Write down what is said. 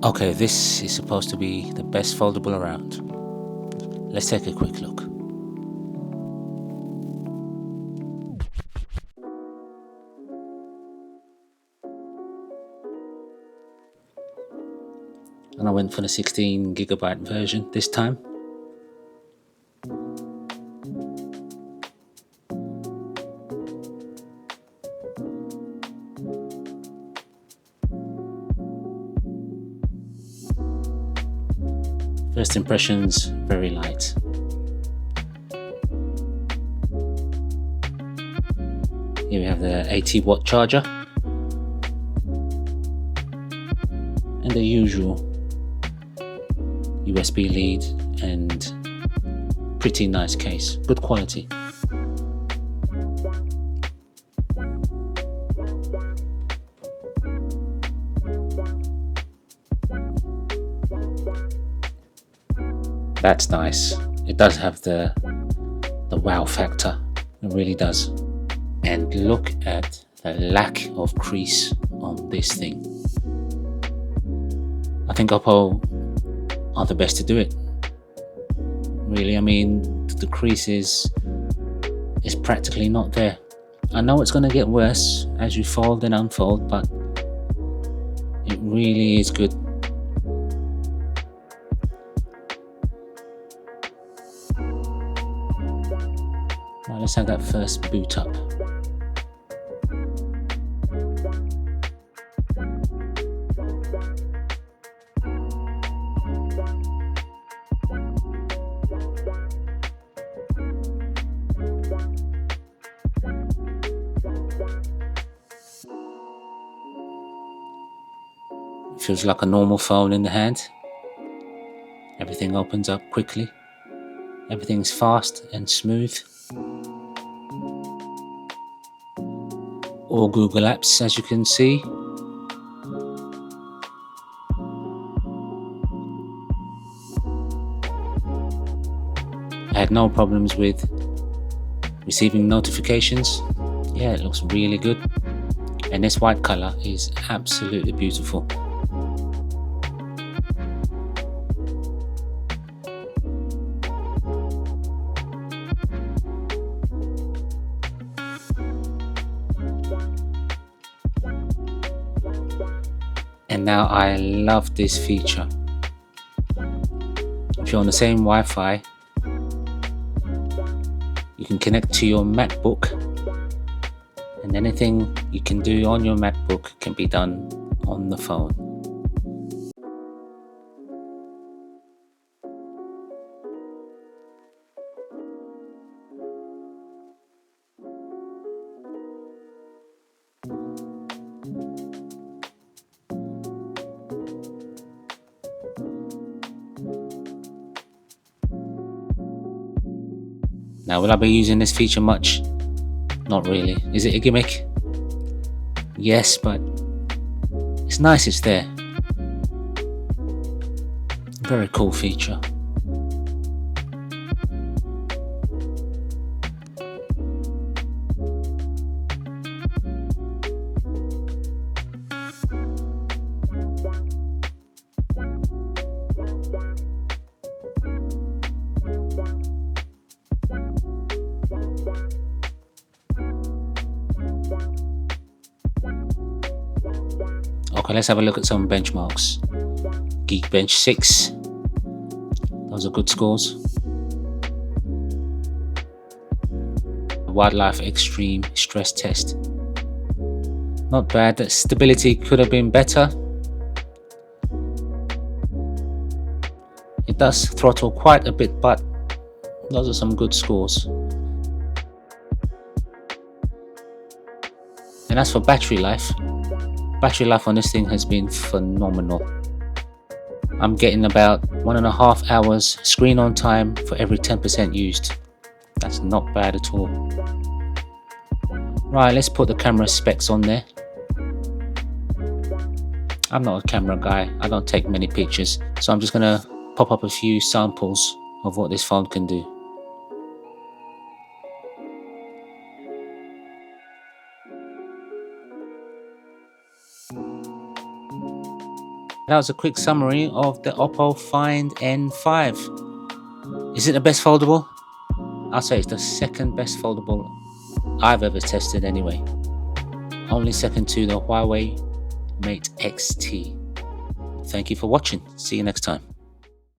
Okay, this is supposed to be the best foldable around. Let's take a quick look. And I went for the 16GB version this time. First impressions, very light. Here we have the 80-watt charger and the usual USB lead and pretty nice case, good quality. That's nice. It does have the wow factor. It really does. And look at the lack of crease on this thing. I think Oppo are the best to do it. Really, I mean, the crease is practically not there. I know it's going to get worse as you fold and unfold, but it really is good. Right, let's have that first boot up. It feels like a normal phone in the hand. Everything opens up quickly. Everything's fast and smooth. All Google apps, as you can see. I had no problems with receiving notifications. Yeah, it looks really good. And this white color is absolutely beautiful. And now I love this feature. If you're on the same Wi-Fi, you can connect to your MacBook, and anything you can do on your MacBook can be done on the phone. Now, will I be using this feature much? Not really. Is it a gimmick? Yes, but it's nice it's there. Very cool feature. Okay, let's have a look at some benchmarks. Geekbench 6. Those are good scores. Wildlife Extreme Stress Test. Not bad. The stability could have been better. It does throttle quite a bit, but those are some good scores. And as for battery life on this thing has been phenomenal. I'm getting about 1.5 hours screen on time for every 10% used. That's not bad at all. Right, let's put the camera specs on there. I'm not a camera guy, I don't take many pictures, so I'm just gonna pop up a few samples of what this phone can do. That was a quick summary of the Oppo Find N5. Is it the best foldable? I'll say it's the second best foldable I've ever tested anyway. Only second to the Huawei Mate XT. Thank you for watching. See you next time.